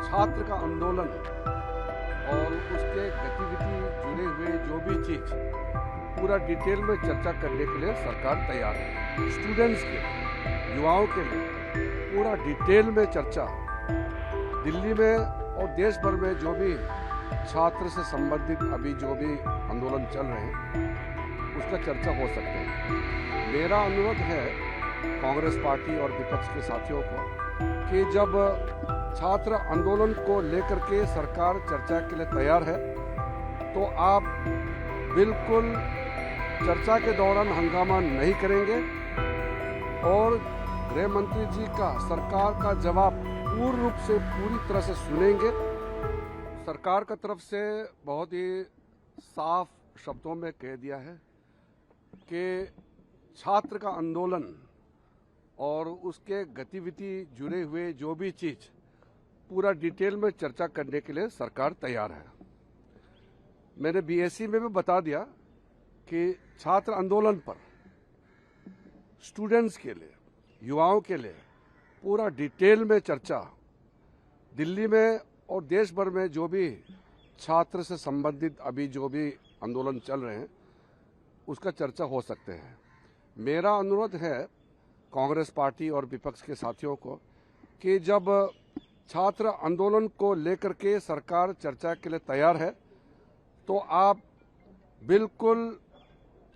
छात्र का आंदोलन और उसके गतिविधि जुड़े हुए जो भी चीज पूरा डिटेल में चर्चा करने के लिए सरकार तैयार है। स्टूडेंट्स के लिए, युवाओं के लिए पूरा डिटेल में चर्चा दिल्ली में और देश भर में जो भी छात्र से संबंधित अभी जो भी आंदोलन चल रहे हैं उसका चर्चा हो सकता है। मेरा अनुरोध है कांग्रेस पार्टी और विपक्ष के साथियों को कि जब छात्र आंदोलन को लेकर के सरकार चर्चा के लिए तैयार है तो आप बिल्कुल चर्चा के दौरान हंगामा नहीं करेंगे और गृह मंत्री जी का सरकार का जवाब पूर्ण रूप से पूरी तरह से सुनेंगे। सरकार की तरफ से बहुत ही साफ शब्दों में कह दिया है कि छात्र का आंदोलन और उसके गतिविधि जुड़े हुए जो भी चीज पूरा डिटेल में चर्चा करने के लिए सरकार तैयार है। मैंने बीएससी में भी बता दिया कि छात्र आंदोलन पर स्टूडेंट्स के लिए, युवाओं के लिए पूरा डिटेल में चर्चा दिल्ली में और देश भर में जो भी छात्र से संबंधित अभी जो भी आंदोलन चल रहे हैं उसका चर्चा हो सकते हैं। मेरा अनुरोध है कांग्रेस पार्टी और विपक्ष के साथियों को कि जब छात्र आंदोलन को लेकर के सरकार चर्चा के लिए तैयार है तो आप बिल्कुल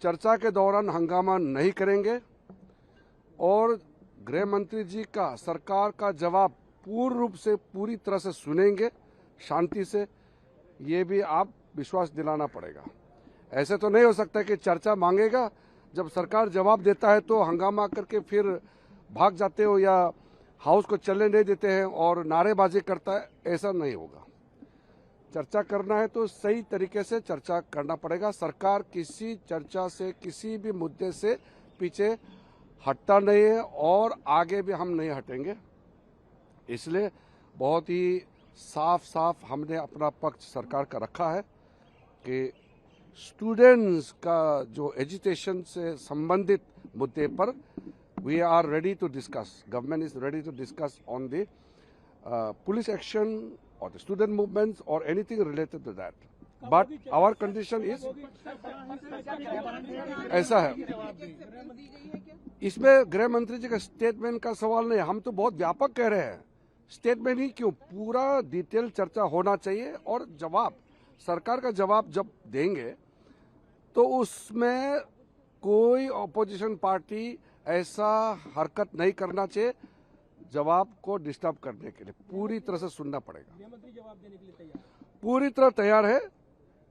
चर्चा के दौरान हंगामा नहीं करेंगे और गृह मंत्री जी का सरकार का जवाब पूर्ण रूप से पूरी तरह से सुनेंगे शांति से। ये भी आप विश्वास दिलाना पड़ेगा। ऐसे तो नहीं हो सकता कि चर्चा मांगेगा, जब सरकार जवाब देता है तो हंगामा करके फिर भाग जाते हो या हाउस को चलने नहीं देते हैं और नारेबाजी करता है। ऐसा नहीं होगा। चर्चा करना है तो सही तरीके से चर्चा करना पड़ेगा। सरकार किसी चर्चा से, किसी भी मुद्दे से पीछे हटता नहीं है और आगे भी हम नहीं हटेंगे। इसलिए बहुत ही साफ साफ हमने अपना पक्ष सरकार का रखा है कि स्टूडेंट्स का जो एजुकेशन से संबंधित मुद्दे पर we are ready to discuss, government is ready to discuss on the police action or the student movements or anything related to that. But our condition is ऐसा है। इसमें गृह मंत्री जी का स्टेटमेंट का सवाल नहीं, हम तो बहुत व्यापक कह रहे हैं। स्टेटमेंट ही क्यों, पूरा डिटेल चर्चा होना चाहिए और जवाब, सरकार का जवाब जब देंगे तो उसमें कोई ऑपोजिशन पार्टी ऐसा हरकत नहीं करना चाहिए जवाब को डिस्टर्ब करने के लिए। पूरी तरह से सुनना पड़ेगा। जवाब देने के लिए तैयार, पूरी तरह तैयार है।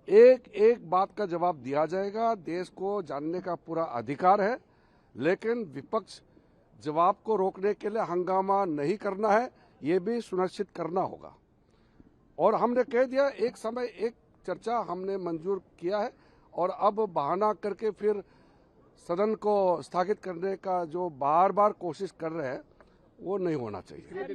एक एक बात का जवाब दिया जाएगा। देश को जानने का पूरा अधिकार है, लेकिन विपक्ष जवाब को रोकने के लिए हंगामा नहीं करना है, ये भी सुनिश्चित करना होगा। और हमने कह दिया एक समय एक चर्चा हमने मंजूर किया है और अब बहाना करके फिर सदन को स्थगित करने का जो बार बार कोशिश कर रहे हैं वो नहीं होना चाहिए।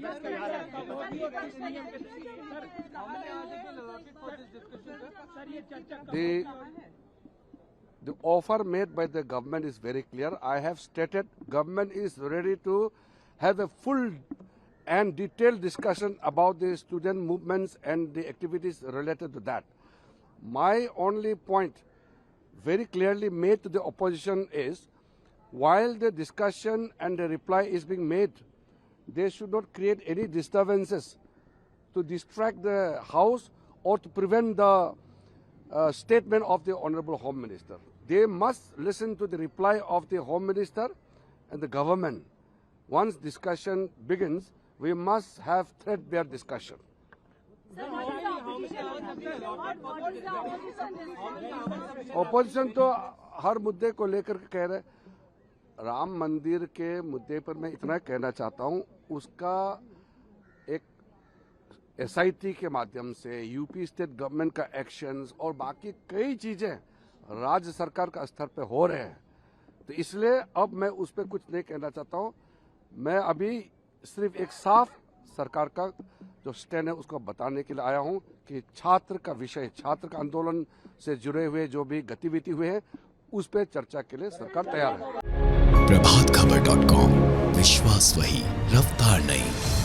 The offer made by the government is very clear. I have stated government is ready to have a full and detailed discussion about the student movements and the activities related to that. My only point very clearly made to the opposition is, while the discussion and the reply is being made, they should not create any disturbances to distract the House or to prevent the statement of the Honorable Home Minister. They must listen to the reply of the Home Minister and the government. Once discussion begins, we must have threadbare discussion. Opposition तो हर मुद्दे को लेकर के कह रहे। राम मंदिर के मुद्दे पर मैं इतना कहना चाहता हूं, उसका एक एसआईटी के माध्यम से यूपी स्टेट गवर्नमेंट का एक्शंस और बाकी कई चीजें राज्य सरकार का स्तर पे हो रहे हैं, तो इसलिए अब मैं उस पर कुछ नहीं कहना चाहता हूं। मैं अभी सिर्फ एक साफ सरकार का जो स्टैंड है उसको बताने के लिए आया हूं कि छात्र का विषय, छात्र का आंदोलन से जुड़े हुए जो भी गतिविधि हुए हैं उस पर चर्चा के लिए सरकार तैयार है। प्रभातखबर.com, विश्वास वही, रफ्तार नहीं।